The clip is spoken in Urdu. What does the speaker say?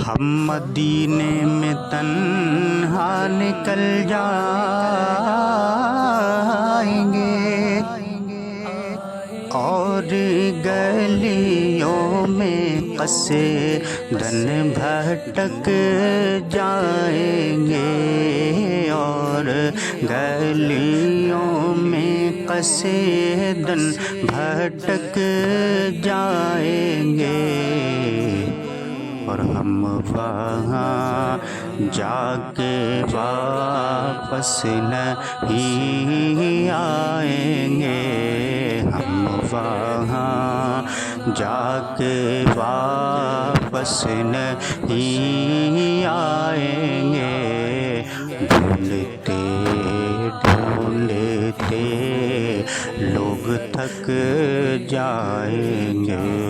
ہم مدینے میں تنہا نکل جائیں گے اور گلیوں میں قصدن بھٹک جائیں گے اور گلیوں میں قصدن بھٹک جائیں گے اور ہم وہاں جا کے واپس نہیں آئیں گے ہم وہاں جا کے واپس نہیں آئیں گے ڈھونڈتے ڈھونڈتے لوگ تھک جائیں گے